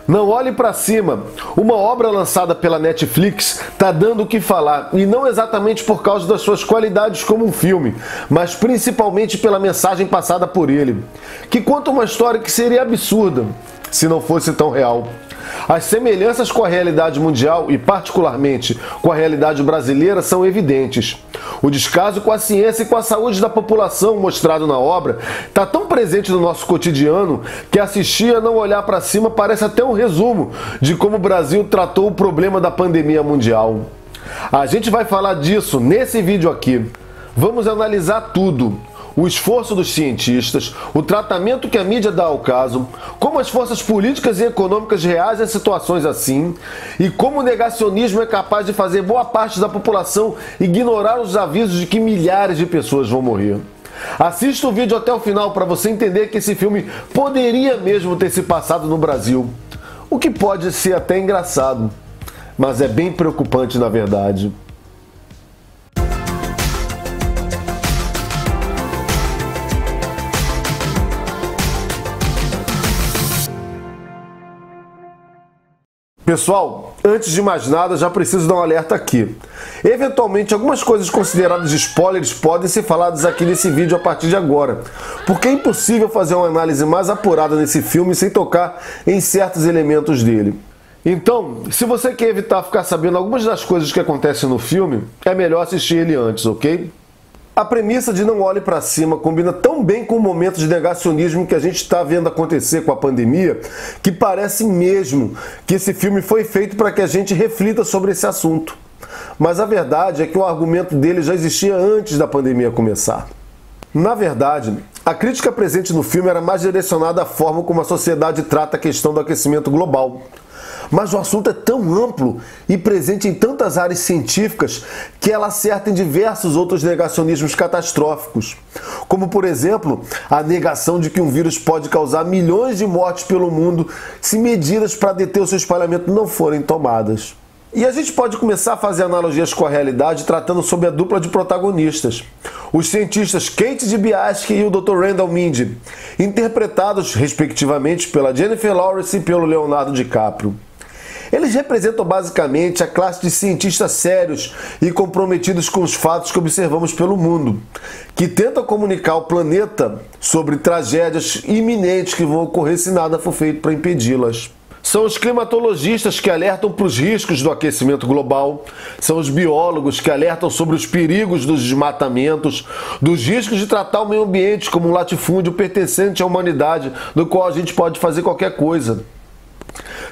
Não Olhe Pra Cima, uma obra lançada pela Netflix, tá dando o que falar, e não exatamente por causa das suas qualidades como um filme, mas principalmente pela mensagem passada por ele, que conta uma história que seria absurda se não fosse tão real. As semelhanças com a realidade mundial e particularmente com a realidade brasileira são evidentes. O descaso com a ciência e com a saúde da população mostrado na obra está tão presente no nosso cotidiano que assistir a Não Olhar Pra Cima parece até um resumo de como o Brasil tratou o problema da pandemia mundial. A gente vai falar disso nesse vídeo aqui. Vamos analisar tudo. O esforço dos cientistas, o tratamento que a mídia dá ao caso, como as forças políticas e econômicas reagem a situações assim e como o negacionismo é capaz de fazer boa parte da população ignorar os avisos de que milhares de pessoas vão morrer. Assista o vídeo até o final para você entender que esse filme poderia mesmo ter se passado no Brasil, o que pode ser até engraçado, mas é bem preocupante na verdade. Pessoal, antes de mais nada, já preciso dar um alerta aqui. Eventualmente, algumas coisas consideradas spoilers podem ser faladas aqui nesse vídeo a partir de agora, porque é impossível fazer uma análise mais apurada nesse filme sem tocar em certos elementos dele. Então, se você quer evitar ficar sabendo algumas das coisas que acontecem no filme, é melhor assistir ele antes, ok? A premissa de Não Olhe Pra Cima combina tão bem com o momento de negacionismo que a gente está vendo acontecer com a pandemia, que parece mesmo que esse filme foi feito para que a gente reflita sobre esse assunto. Mas a verdade é que o argumento dele já existia antes da pandemia começar. Na verdade, a crítica presente no filme era mais direcionada à forma como a sociedade trata a questão do aquecimento global. Mas o assunto é tão amplo e presente em tantas áreas científicas que ela acerta em diversos outros negacionismos catastróficos, como, por exemplo, a negação de que um vírus pode causar milhões de mortes pelo mundo se medidas para deter o seu espalhamento não forem tomadas. E a gente pode começar a fazer analogias com a realidade tratando sobre a dupla de protagonistas, os cientistas Kate DiBiase e o Dr. Randall Mindy, interpretados respectivamente pela Jennifer Lawrence e pelo Leonardo DiCaprio. Eles representam basicamente a classe de cientistas sérios e comprometidos com os fatos que observamos pelo mundo, que tentam comunicar ao planeta sobre tragédias iminentes que vão ocorrer se nada for feito para impedi-las. São os climatologistas que alertam para os riscos do aquecimento global, são os biólogos que alertam sobre os perigos dos desmatamentos, dos riscos de tratar o meio ambiente como um latifúndio pertencente à humanidade, do qual a gente pode fazer qualquer coisa.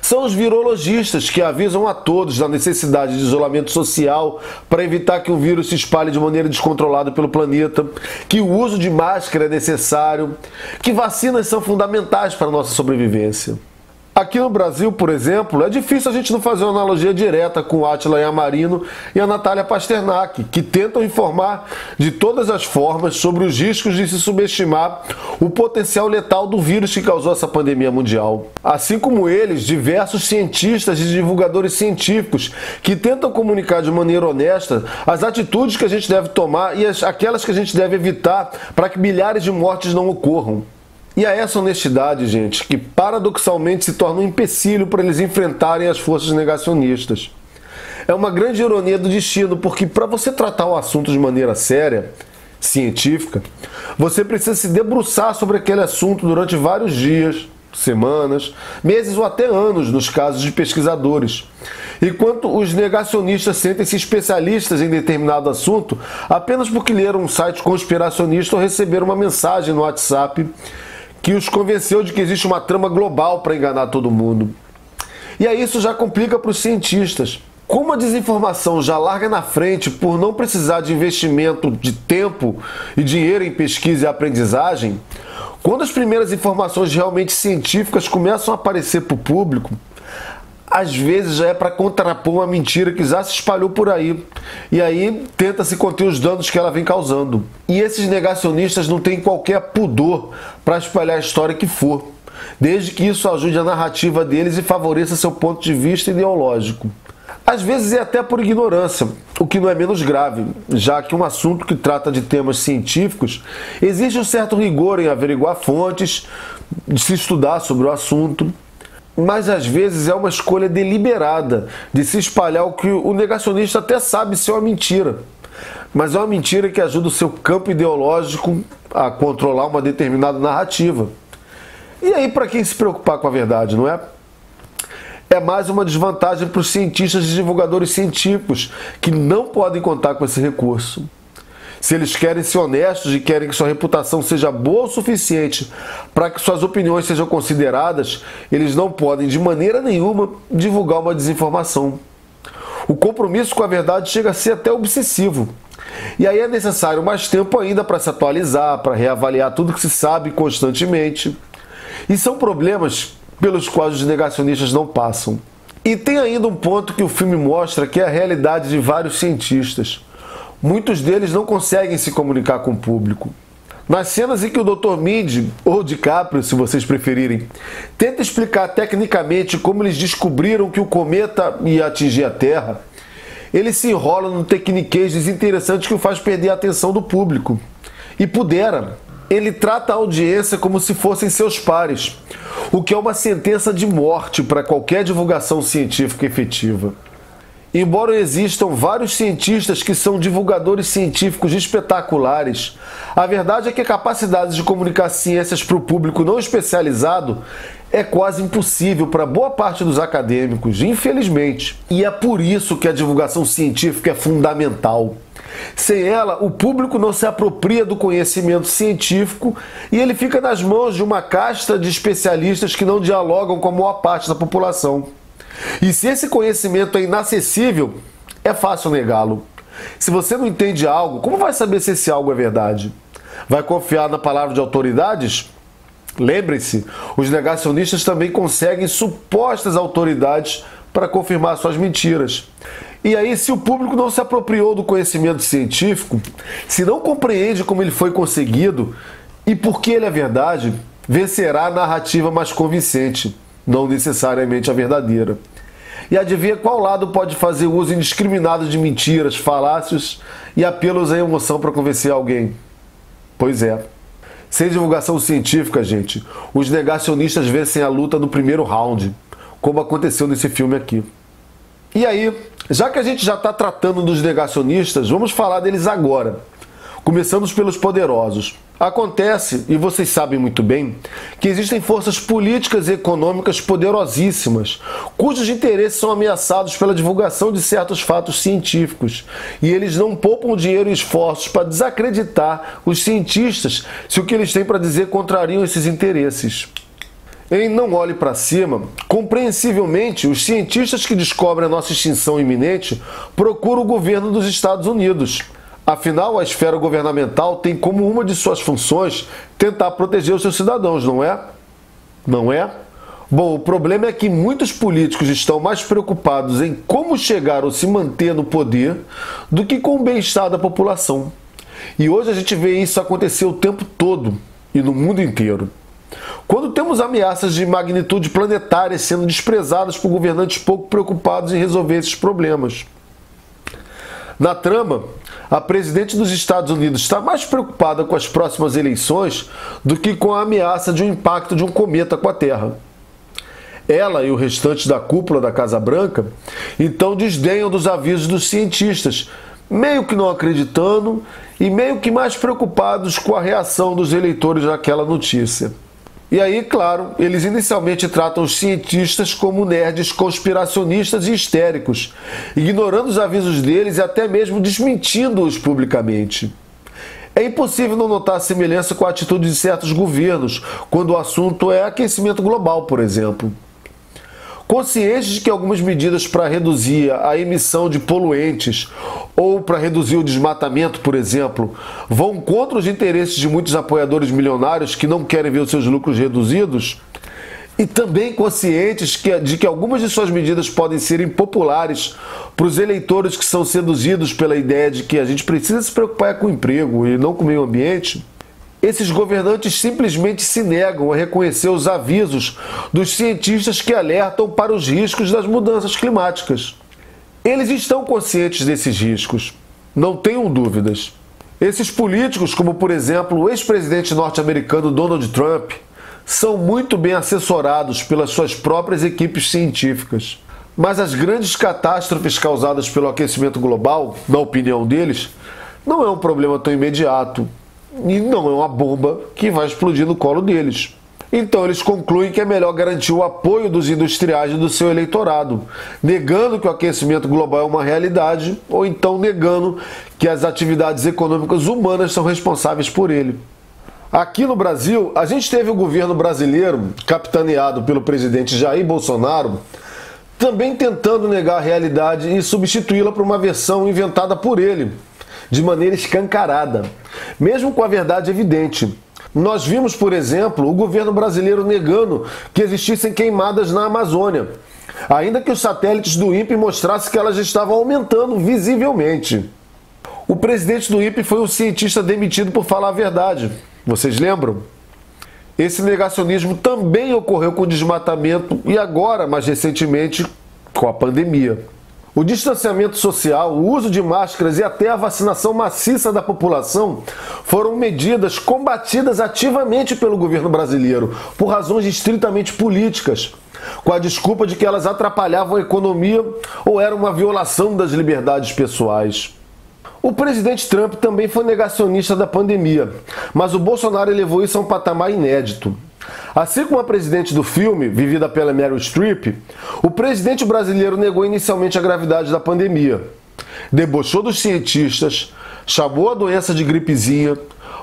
São os virologistas que avisam a todos da necessidade de isolamento social para evitar que o vírus se espalhe de maneira descontrolada pelo planeta, que o uso de máscara é necessário, que vacinas são fundamentais para a nossa sobrevivência. Aqui no Brasil, por exemplo, é difícil a gente não fazer uma analogia direta com o Átila Yamarino e a Natália Pasternak, que tentam informar de todas as formas sobre os riscos de se subestimar o potencial letal do vírus que causou essa pandemia mundial. Assim como eles, diversos cientistas e divulgadores científicos que tentam comunicar de maneira honesta as atitudes que a gente deve tomar e aquelas que a gente deve evitar para que milhares de mortes não ocorram. E é essa honestidade, gente, que paradoxalmente se torna um empecilho para eles enfrentarem as forças negacionistas. É uma grande ironia do destino, porque para você tratar o assunto de maneira séria, científica, você precisa se debruçar sobre aquele assunto durante vários dias, semanas, meses ou até anos, nos casos de pesquisadores. Enquanto os negacionistas sentem-se especialistas em determinado assunto apenas porque leram um site conspiracionista ou receberam uma mensagem no WhatsApp que os convenceu de que existe uma trama global para enganar todo mundo. E aí isso já complica para os cientistas. Como a desinformação já larga na frente por não precisar de investimento de tempo e dinheiro em pesquisa e aprendizagem, quando as primeiras informações realmente científicas começam a aparecer para o público, às vezes já é para contrapor uma mentira que já se espalhou por aí. E aí tenta-se conter os danos que ela vem causando. E esses negacionistas não têm qualquer pudor para espalhar a história que for, desde que isso ajude a narrativa deles e favoreça seu ponto de vista ideológico. Às vezes é até por ignorância, o que não é menos grave, já que um assunto que trata de temas científicos exige um certo rigor em averiguar fontes, de se estudar sobre o assunto. mas às vezes é uma escolha deliberada de se espalhar o que o negacionista até sabe ser uma mentira. Mas é uma mentira que ajuda o seu campo ideológico a controlar uma determinada narrativa. E aí, para quem se preocupar com a verdade, não é? É mais uma desvantagem para os cientistas e divulgadores científicos, que não podem contar com esse recurso. Se eles querem ser honestos e querem que sua reputação seja boa o suficiente para que suas opiniões sejam consideradas, eles não podem, de maneira nenhuma, divulgar uma desinformação. O compromisso com a verdade chega a ser até obsessivo. E aí é necessário mais tempo ainda para se atualizar, para reavaliar tudo que se sabe constantemente. E são problemas pelos quais os negacionistas não passam. E tem ainda um ponto que o filme mostra, que é a realidade de vários cientistas. Muitos deles não conseguem se comunicar com o público. Nas cenas em que o Dr. Mindy, ou DiCaprio, se vocês preferirem, tenta explicar tecnicamente como eles descobriram que o cometa ia atingir a Terra, ele se enrola num tecniquez desinteressante que o faz perder a atenção do público. E pudera, ele trata a audiência como se fossem seus pares, o que é uma sentença de morte para qualquer divulgação científica efetiva. Embora existam vários cientistas que são divulgadores científicos espetaculares, a verdade é que a capacidade de comunicar ciências para o público não especializado é quase impossível para boa parte dos acadêmicos, infelizmente. E é por isso que a divulgação científica é fundamental. Sem ela, o público não se apropria do conhecimento científico e ele fica nas mãos de uma casta de especialistas que não dialogam com a maior parte da população. E se esse conhecimento é inacessível, é fácil negá-lo. Se você não entende algo, como vai saber se esse algo é verdade? Vai confiar na palavra de autoridades? Lembrem-se, os negacionistas também conseguem supostas autoridades para confirmar suas mentiras. E aí, se o público não se apropriou do conhecimento científico, se não compreende como ele foi conseguido e por que ele é verdade, vencerá a narrativa mais convincente, não necessariamente a verdadeira. E adivinha qual lado pode fazer uso indiscriminado de mentiras, falácios e apelos à emoção para convencer alguém? Pois é. Sem divulgação científica, gente, os negacionistas vencem a luta no primeiro round, como aconteceu nesse filme aqui. E aí, já que a gente já está tratando dos negacionistas, vamos falar deles agora. Começamos pelos poderosos. Acontece, e vocês sabem muito bem, que existem forças políticas e econômicas poderosíssimas, cujos interesses são ameaçados pela divulgação de certos fatos científicos. E eles não poupam dinheiro e esforços para desacreditar os cientistas se o que eles têm para dizer contrariam esses interesses. Em Não Olhe para Cima, compreensivelmente, os cientistas que descobrem a nossa extinção iminente procuram o governo dos Estados Unidos. Afinal, a esfera governamental tem como uma de suas funções tentar proteger os seus cidadãos, não é? Não é? Bom, o problema é que muitos políticos estão mais preocupados em como chegar ou se manter no poder do que com o bem-estar da população. E hoje a gente vê isso acontecer o tempo todo e no mundo inteiro. Quando temos ameaças de magnitude planetária sendo desprezadas por governantes pouco preocupados em resolver esses problemas. Na trama, a presidente dos Estados Unidos está mais preocupada com as próximas eleições do que com a ameaça de um impacto de um cometa com a Terra. Ela e o restante da cúpula da Casa Branca, então desdenham dos avisos dos cientistas, meio que não acreditando e meio que mais preocupados com a reação dos eleitores àquela notícia. E aí, claro, eles inicialmente tratam os cientistas como nerds conspiracionistas e histéricos, ignorando os avisos deles e até mesmo desmentindo-os publicamente. É impossível não notar a semelhança com a atitude de certos governos, quando o assunto é aquecimento global, por exemplo. Conscientes de que algumas medidas para reduzir a emissão de poluentes ou para reduzir o desmatamento, por exemplo, vão contra os interesses de muitos apoiadores milionários que não querem ver os seus lucros reduzidos, e também conscientes de que algumas de suas medidas podem ser impopulares para os eleitores que são seduzidos pela ideia de que a gente precisa se preocupar com o emprego e não com o meio ambiente, esses governantes simplesmente se negam a reconhecer os avisos dos cientistas que alertam para os riscos das mudanças climáticas. Eles estão conscientes desses riscos, não tenham dúvidas. Esses políticos, como por exemplo o ex-presidente norte-americano Donald Trump, são muito bem assessorados pelas suas próprias equipes científicas. Mas as grandes catástrofes causadas pelo aquecimento global, na opinião deles, não é um problema tão imediato e não é uma bomba que vai explodir no colo deles. Então eles concluem que é melhor garantir o apoio dos industriais e do seu eleitorado, negando que o aquecimento global é uma realidade ou então negando que as atividades econômicas humanas são responsáveis por ele. Aqui no Brasil, a gente teve o governo brasileiro, capitaneado pelo presidente Jair Bolsonaro, também tentando negar a realidade e substituí-la por uma versão inventada por ele, de maneira escancarada, mesmo com a verdade evidente. Nós vimos, por exemplo, o governo brasileiro negando que existissem queimadas na Amazônia, ainda que os satélites do INPE mostrassem que elas estavam aumentando visivelmente. O presidente do INPE foi um cientista demitido por falar a verdade. Vocês lembram? Esse negacionismo também ocorreu com o desmatamento e agora, mais recentemente, com a pandemia. O distanciamento social, o uso de máscaras e até a vacinação maciça da população foram medidas combatidas ativamente pelo governo brasileiro, por razões estritamente políticas, com a desculpa de que elas atrapalhavam a economia ou eram uma violação das liberdades pessoais. O presidente Trump também foi negacionista da pandemia, mas o Bolsonaro elevou isso a um patamar inédito. Assim como a presidente do filme, vivida pela Meryl Streep, o presidente brasileiro negou inicialmente a gravidade da pandemia. Debochou dos cientistas, chamou a doença de gripezinha,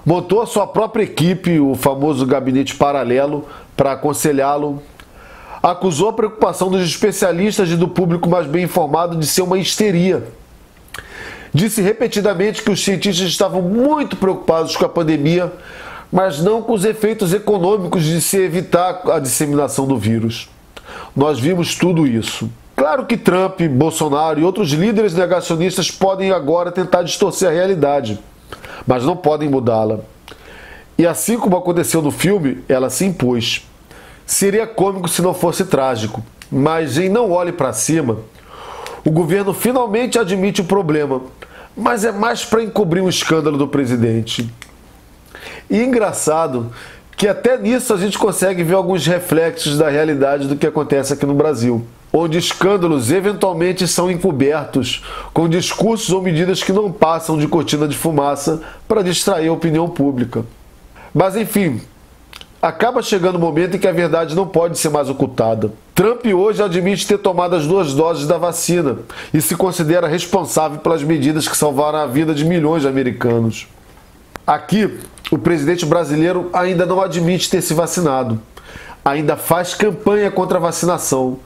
montou a sua própria equipe, o famoso gabinete paralelo, para aconselhá-lo. Acusou a preocupação dos especialistas e do público mais bem informado de ser uma histeria. Disse repetidamente que os cientistas estavam muito preocupados com a pandemia, mas não com os efeitos econômicos de se evitar a disseminação do vírus. Nós vimos tudo isso. Claro que Trump, Bolsonaro e outros líderes negacionistas podem agora tentar distorcer a realidade, mas não podem mudá-la. E assim como aconteceu no filme, ela se impôs. Seria cômico se não fosse trágico, mas em Não Olhe para Cima, o governo finalmente admite o problema, mas é mais para encobrir o escândalo do presidente. E engraçado que até nisso a gente consegue ver alguns reflexos da realidade do que acontece aqui no Brasil, onde escândalos eventualmente são encobertos com discursos ou medidas que não passam de cortina de fumaça para distrair a opinião pública. Mas enfim, acaba chegando o momento em que a verdade não pode ser mais ocultada. Trump hoje admite ter tomado as 2 doses da vacina e se considera responsável pelas medidas que salvaram a vida de milhões de americanos. Aqui, o presidente brasileiro ainda não admite ter se vacinado, ainda faz campanha contra a vacinação,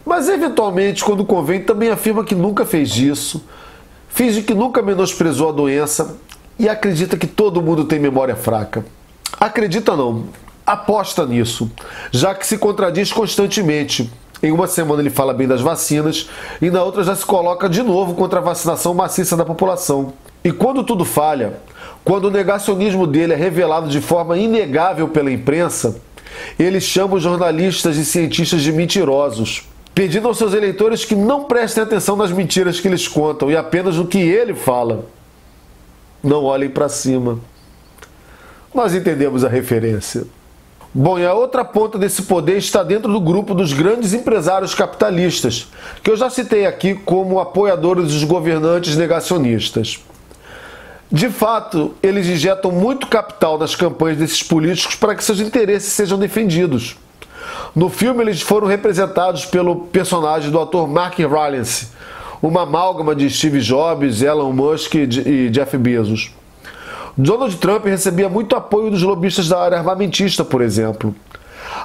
mas eventualmente, quando convém, também afirma que nunca fez isso, finge que nunca menosprezou a doença e acredita que todo mundo tem memória fraca. Acredita não, aposta nisso, já que se contradiz constantemente. Em uma semana ele fala bem das vacinas e na outra já se coloca de novo contra a vacinação maciça da população. E quando tudo falha, quando o negacionismo dele é revelado de forma inegável pela imprensa, ele chama os jornalistas e cientistas de mentirosos, pedindo aos seus eleitores que não prestem atenção nas mentiras que eles contam e apenas no que ele fala. Não olhem para cima. Nós entendemos a referência. Bom, e a outra ponta desse poder está dentro do grupo dos grandes empresários capitalistas, que eu já citei aqui como apoiadores dos governantes negacionistas. De fato, eles injetam muito capital nas campanhas desses políticos para que seus interesses sejam defendidos. No filme, eles foram representados pelo personagem do ator Mark Rylance, uma amálgama de Steve Jobs, Elon Musk e Jeff Bezos. Donald Trump recebia muito apoio dos lobistas da área armamentista, por exemplo.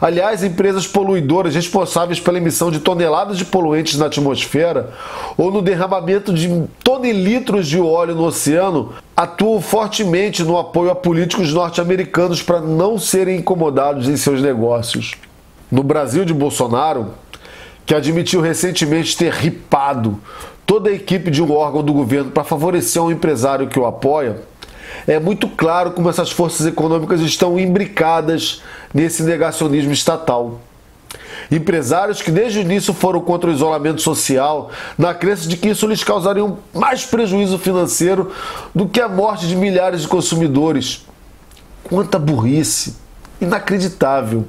Aliás, empresas poluidoras responsáveis pela emissão de toneladas de poluentes na atmosfera ou no derramamento de tonelitros de óleo no oceano atuam fortemente no apoio a políticos norte-americanos para não serem incomodados em seus negócios. No Brasil de Bolsonaro, que admitiu recentemente ter ripado toda a equipe de um órgão do governo para favorecer um empresário que o apoia, é muito claro como essas forças econômicas estão imbricadas nesse negacionismo estatal. Empresários que desde o início foram contra o isolamento social, na crença de que isso lhes causaria mais prejuízo financeiro do que a morte de milhares de consumidores. Quanta burrice! Inacreditável!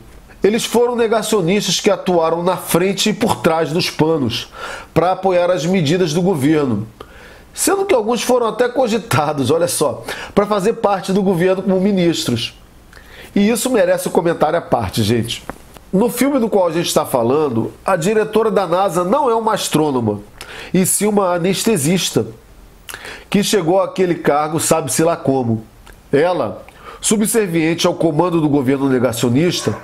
Eles foram negacionistas que atuaram na frente e por trás dos panos para apoiar as medidas do governo, sendo que alguns foram até cogitados, olha só, para fazer parte do governo como ministros. E isso merece um comentário à parte, gente. No filme do qual a gente está falando, a diretora da NASA não é uma astrônoma, e sim uma anestesista, que chegou àquele cargo sabe-se lá como. Ela, subserviente ao comando do governo negacionista,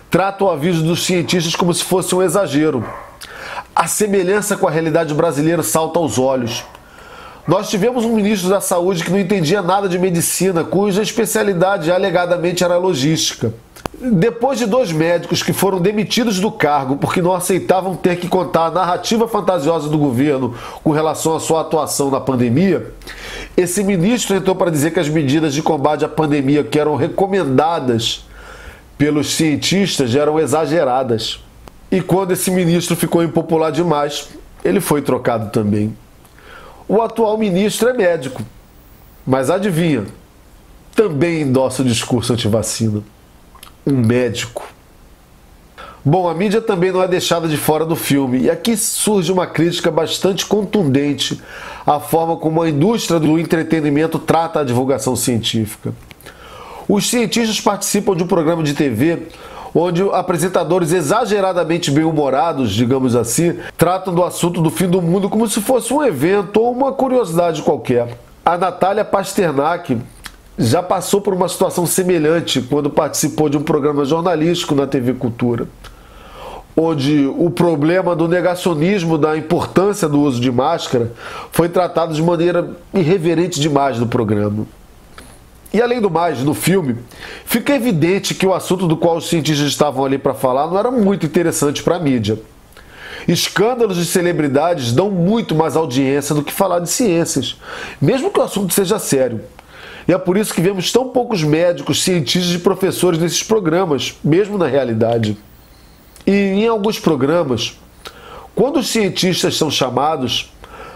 trata o aviso dos cientistas como se fosse um exagero. A semelhança com a realidade brasileira salta aos olhos. Nós tivemos um ministro da Saúde que não entendia nada de medicina, cuja especialidade alegadamente era logística. Depois de 2 médicos que foram demitidos do cargo porque não aceitavam ter que contar a narrativa fantasiosa do governo com relação à sua atuação na pandemia, esse ministro entrou para dizer que as medidas de combate à pandemia que eram recomendadas pelos cientistas eram exageradas. E quando esse ministro ficou impopular demais, ele foi trocado também. O atual ministro é médico, mas adivinha, também endossa o discurso antivacina. Um médico. Bom, a mídia também não é deixada de fora do filme, e aqui surge uma crítica bastante contundente à forma como a indústria do entretenimento trata a divulgação científica. Os cientistas participam de um programa de TV onde apresentadores exageradamente bem-humorados, digamos assim, tratam do assunto do fim do mundo como se fosse um evento ou uma curiosidade qualquer. A Natália Pasternak já passou por uma situação semelhante quando participou de um programa jornalístico na TV Cultura, onde o problema do negacionismo da importância do uso de máscara foi tratado de maneira irreverente demais no programa. E além do mais, no filme, fica evidente que o assunto do qual os cientistas estavam ali para falar não era muito interessante para a mídia. Escândalos de celebridades dão muito mais audiência do que falar de ciências, mesmo que o assunto seja sério. E é por isso que vemos tão poucos médicos, cientistas e professores nesses programas, mesmo na realidade. E em alguns programas, quando os cientistas são chamados,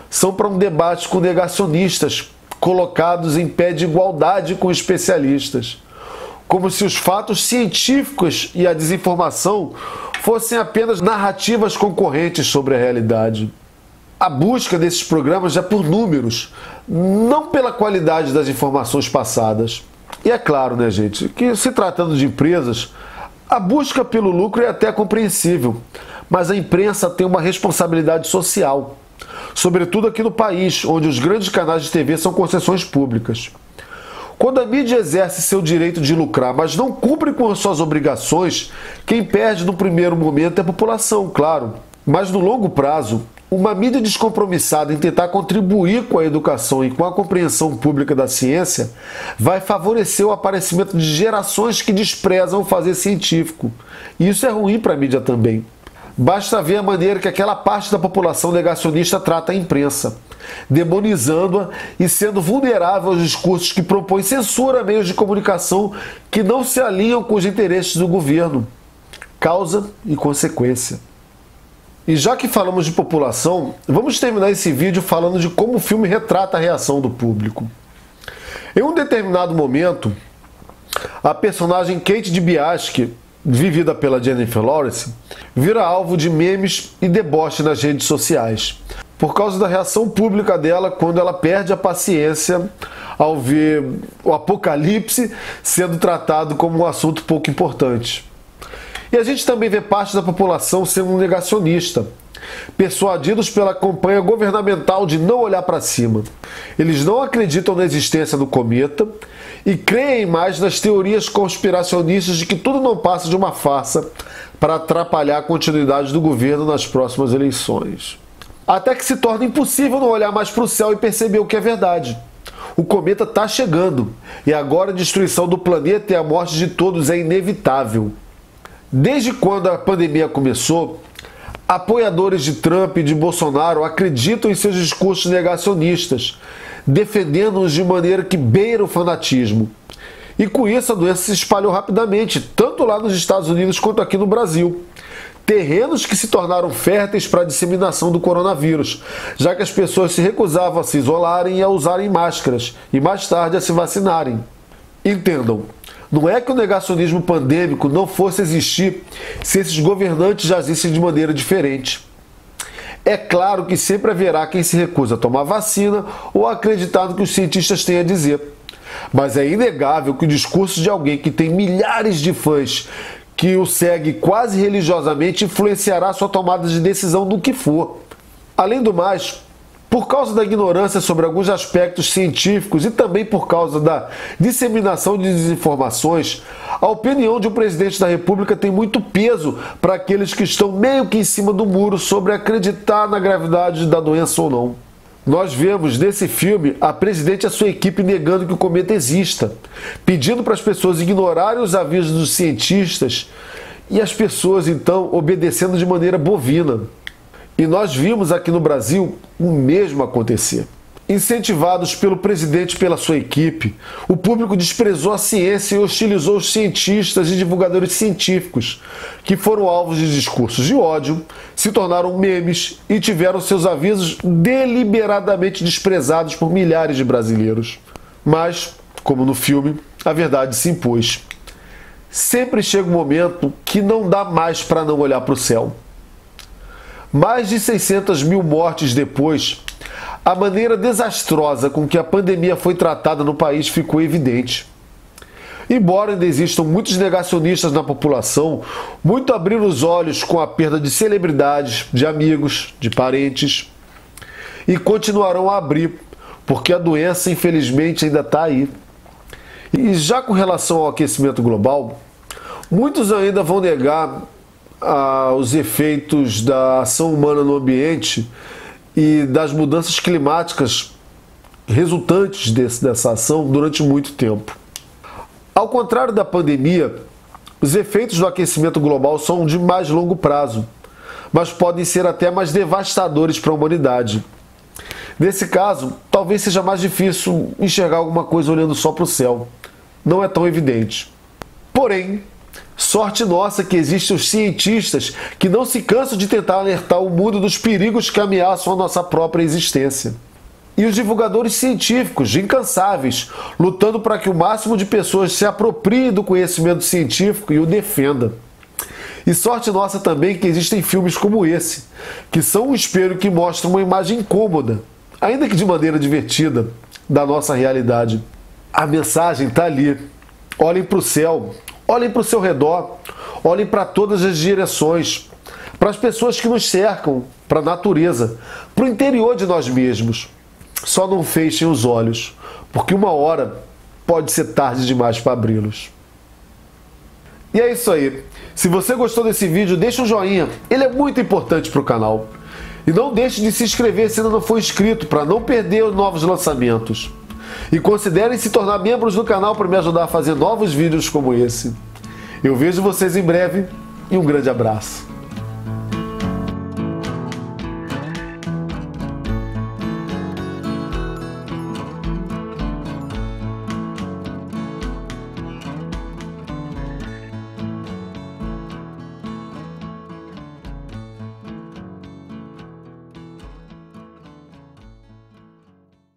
são para um debate com negacionistas, colocados em pé de igualdade com especialistas, como se os fatos científicos e a desinformação fossem apenas narrativas concorrentes sobre a realidade. A busca desses programas é por números, não pela qualidade das informações passadas. E é claro, né, gente, que se tratando de empresas, a busca pelo lucro é até compreensível, mas a imprensa tem uma responsabilidade social, sobretudo aqui no país, onde os grandes canais de TV são concessões públicas. Quando a mídia exerce seu direito de lucrar, mas não cumpre com as suas obrigações, quem perde no primeiro momento é a população, claro. Mas no longo prazo, uma mídia descompromissada em tentar contribuir com a educação e com a compreensão pública da ciência vai favorecer o aparecimento de gerações que desprezam o fazer científico. E isso é ruim para a mídia também. Basta ver a maneira que aquela parte da população negacionista trata a imprensa, demonizando-a e sendo vulnerável aos discursos que propõem censura a meios de comunicação que não se alinham com os interesses do governo. Causa e consequência. E já que falamos de população, vamos terminar esse vídeo falando de como o filme retrata a reação do público. Em um determinado momento, a personagem Kate DiBiase, vivida pela Jennifer Lawrence, vira alvo de memes e deboche nas redes sociais, por causa da reação pública dela quando ela perde a paciência ao ver o apocalipse sendo tratado como um assunto pouco importante. E a gente também vê parte da população sendo negacionista, persuadidos pela campanha governamental de não olhar para cima. Eles não acreditam na existência do cometa e creem mais nas teorias conspiracionistas de que tudo não passa de uma farsa para atrapalhar a continuidade do governo nas próximas eleições. Até que se torna impossível não olhar mais para o céu e perceber o que é verdade. O cometa está chegando e agora a destruição do planeta e a morte de todos é inevitável. Desde quando a pandemia começou, apoiadores de Trump e de Bolsonaro acreditam em seus discursos negacionistas, defendendo-os de maneira que beira o fanatismo. E com isso a doença se espalhou rapidamente, tanto lá nos Estados Unidos quanto aqui no Brasil. Terrenos que se tornaram férteis para a disseminação do coronavírus, já que as pessoas se recusavam a se isolarem e a usarem máscaras, e mais tarde a se vacinarem. Entendam, Não é que o negacionismo pandêmico não fosse existir se esses governantes agissem de maneira diferente. É claro que sempre haverá quem se recusa a tomar vacina ou a acreditar no que os cientistas têm a dizer. Mas é inegável que o discurso de alguém que tem milhares de fãs que o segue quase religiosamente influenciará sua tomada de decisão do que for. Além do mais, por causa da ignorância sobre alguns aspectos científicos e também por causa da disseminação de desinformações, a opinião de um presidente da República tem muito peso para aqueles que estão meio que em cima do muro sobre acreditar na gravidade da doença ou não. Nós vemos nesse filme a presidente e a sua equipe negando que o cometa exista, pedindo para as pessoas ignorarem os avisos dos cientistas e as pessoas então obedecendo de maneira bovina. E nós vimos aqui no Brasil o mesmo acontecer. Incentivados pelo presidente e pela sua equipe, o público desprezou a ciência e hostilizou os cientistas e divulgadores científicos, que foram alvos de discursos de ódio, se tornaram memes e tiveram seus avisos deliberadamente desprezados por milhares de brasileiros. Mas, como no filme, a verdade se impôs. Sempre chega um momento que não dá mais para não olhar para o céu. Mais de 600 mil mortes depois, a maneira desastrosa com que a pandemia foi tratada no país ficou evidente. Embora ainda existam muitos negacionistas na população, muito abriram os olhos com a perda de celebridades, de amigos, de parentes, e continuarão a abrir, porque a doença infelizmente ainda está aí. E já com relação ao aquecimento global, muitos ainda vão negar os efeitos da ação humana no ambiente e das mudanças climáticas resultantes dessa ação durante muito tempo. Ao contrário da pandemia, os efeitos do aquecimento global são de mais longo prazo, mas podem ser até mais devastadores para a humanidade. Nesse caso, talvez seja mais difícil enxergar alguma coisa olhando só para o céu. Não é tão evidente. Porém, sorte nossa que existem os cientistas que não se cansam de tentar alertar o mundo dos perigos que ameaçam a nossa própria existência. E os divulgadores científicos, incansáveis, lutando para que o máximo de pessoas se apropriem do conhecimento científico e o defenda. E sorte nossa também que existem filmes como esse, que são um espelho que mostra uma imagem incômoda, ainda que de maneira divertida, da nossa realidade. A mensagem está ali. Olhem para o céu. Olhem para o seu redor, olhem para todas as direções, para as pessoas que nos cercam, para a natureza, para o interior de nós mesmos. Só não fechem os olhos, porque uma hora pode ser tarde demais para abri-los. E é isso aí. Se você gostou desse vídeo, deixa um joinha, ele é muito importante para o canal. E não deixe de se inscrever se ainda não for inscrito, para não perder os novos lançamentos. E considerem se tornar membros do canal para me ajudar a fazer novos vídeos como esse. Eu vejo vocês em breve e um grande abraço.